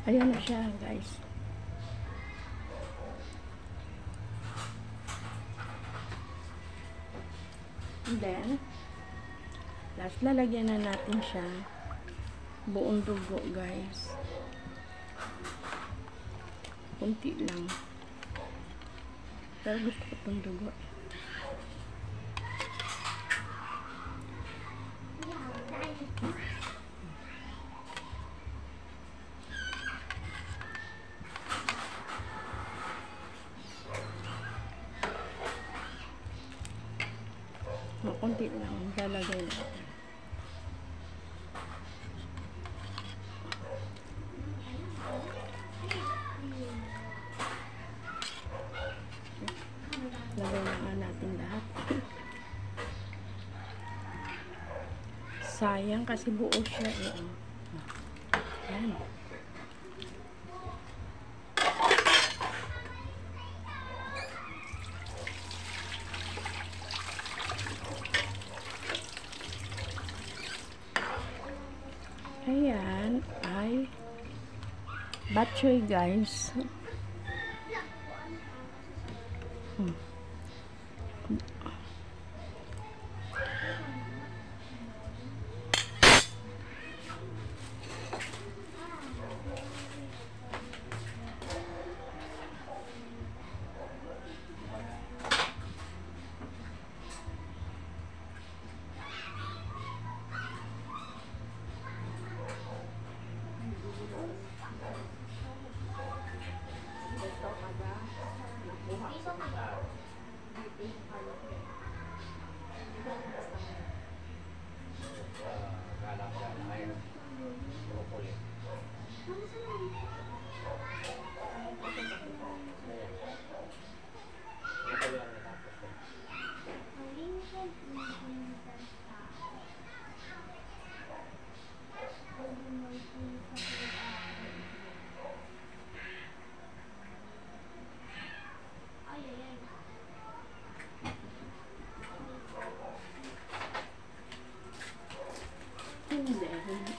Ayan na siya, guys. And then, last, lalagyan na natin siya buong dugo, guys. Kunti lang. Pero gusto ko itong dugo. Kunti lang lalagay natin. Lagay na nga natin lahat. Sayang kasi buo siya eh. Ayan. Ayan ay bok choy, guys.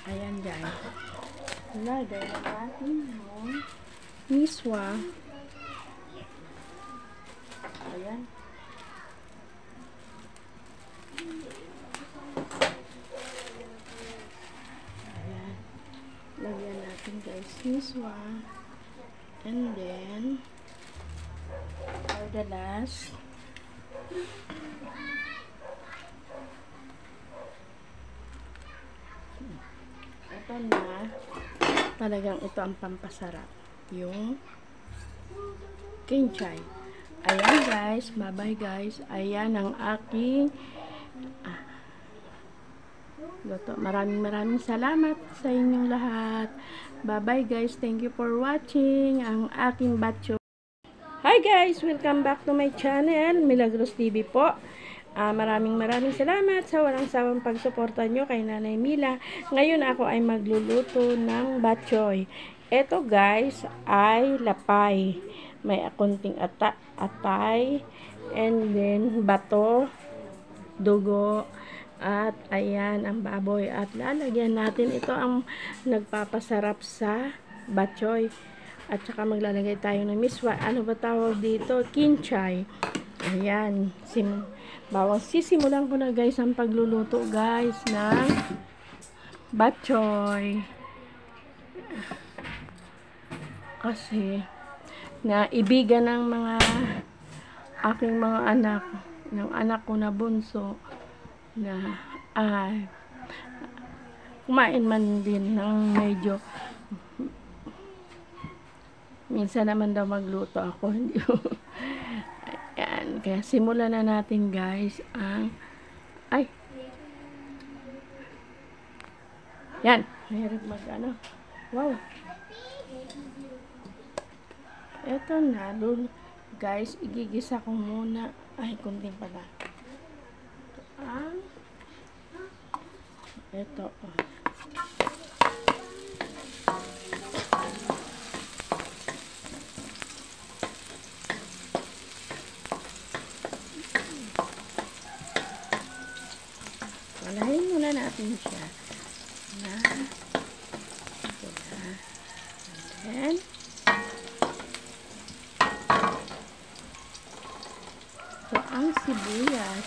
Ayan, guys. Lagay na natin yung miswa. Ayan. Ayan. Lagyan natin, guys, miswa. And then, for the last, ito na, talagang ito ang pampasarap, yung kinchay. Ayan, guys, bye bye, guys. Ayan ang aking luto. Maraming salamat sa inyong lahat. Bye bye, guys. Thank you for watching ang aking bok choy. Hi, guys, welcome back to my channel, Milagros TV po. Maraming salamat sa walang sawang pagsuporta nyo kay Nanay Mila. Ngayon ako ay magluluto ng bok choy. Ito, guys, ay lapay. May akunting atay, and then bato, dugo, at ayan ang baboy. At lalagyan natin, ito ang nagpapasarap sa bok choy. At saka maglalagay tayo ng miswa. Ano ba tawag dito? Kinchay. Ayan. Sisimulan ko na, guys, ang pagluluto, guys, ng bok choy. Kasi naibigan ng aking mga anak, ng anak ko na bunso, na kumain man din ng medyo, minsan naman daw magluto ako, hindi. Ayan, kaya simulan na natin, guys, ang yan, mahirap wow. Eto na, guys, igigisa ko muna. Kunting pala. Eto. Walahin muna natin siya. Then, ito ang sibuyas.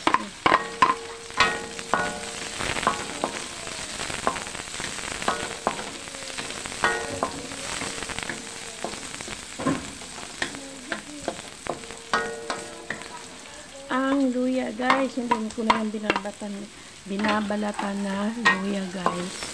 Ang luya, guys, hindi ko na yung binabalatan na luya, guys.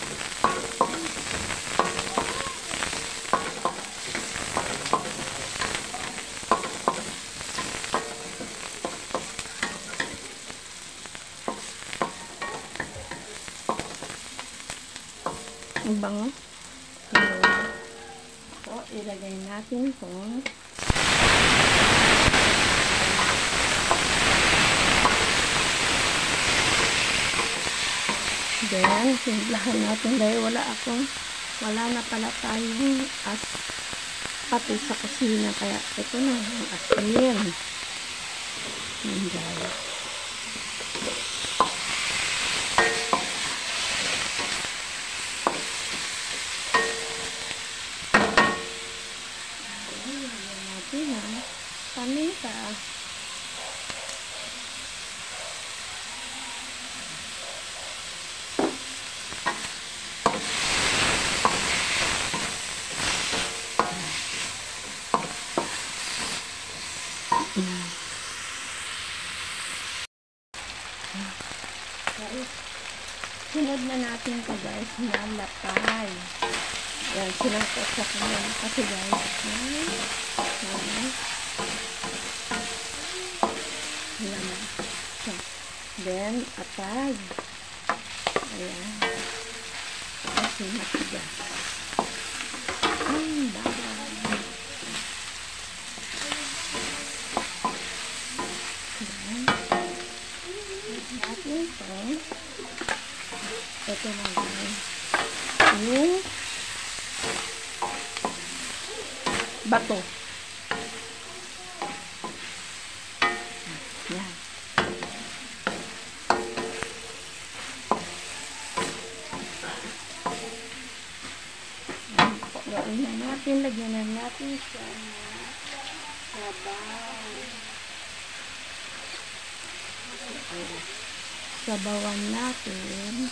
Ang bango. So, ilagay natin itong then, simplahan natin dahil wala na pala tayong pati sa kusina, kaya ito na ang asin. Yan, guys. Paminta. Sunod na natin ito, guys, na lapay. Yan, sinangkot sa kanya kasi, guys, then, atag. Ayan. Kasi matigas. Ang bawal. Ayan. Natin ito. Ito na lang. Yung bato. Yan. Lagyan na natin siya ng sabaw. Sabawan natin.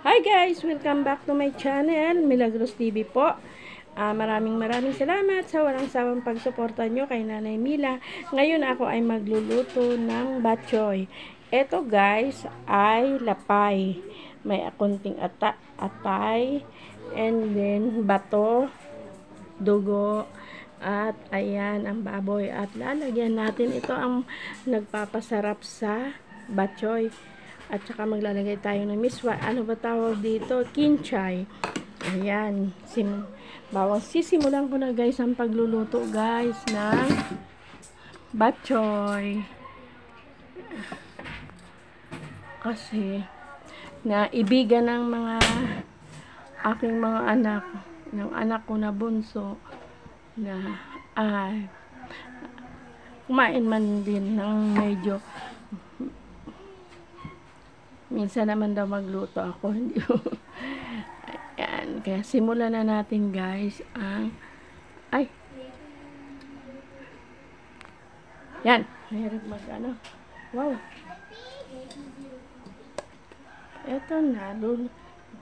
Hi guys! Welcome back to my channel, Milagros TV po. Maraming salamat sa walang sawang pagsuporta nyo kay Nanay Mila. Ngayon ako ay magluluto ng batchoy. Ito guys ay lapay. May akunting atay, and then bato, dugo, at ayan ang baboy. At lalagyan natin, ito ang nagpapasarap sa batchoy. At saka maglalagay tayo ng miswa. Ano ba tawag dito? Kinchay. Ayan. Sisimulan ko na guys ang pagluluto guys ng batchoy. Kasi naibigan ng aking mga anak, ng anak ko na bunso, na kumain man din ng medyo. Minsan naman daw magluto ako, hindi ko. Ayan, kaya simulan na natin guys ang yan, mahirap wow, eto na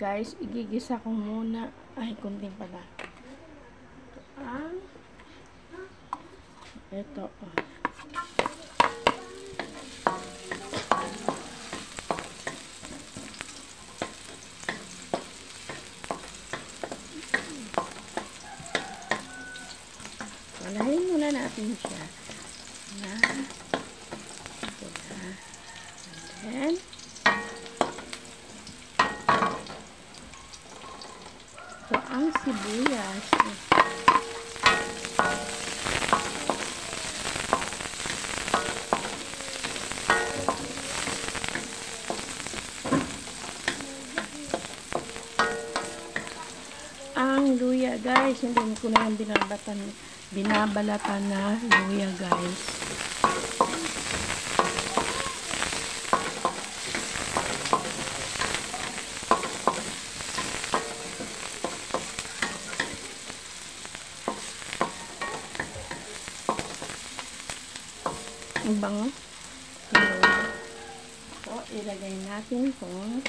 guys, igigisa ko muna, kunting pala eto Palahin muna natin siya. And then, ito ang sibuyas. guys. Hindi ko na yung binabalatan na luya guys. Ang bango. So, ilagay natin itong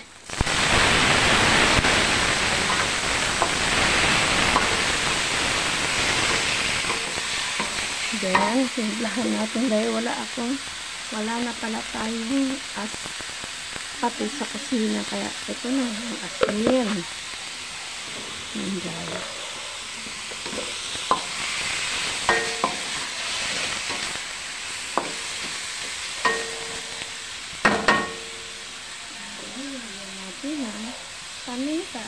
then, simplahan natin dahil wala na pala tayong pati sa kusina. Kaya, ito na yung asin. Yan guys. Paminta.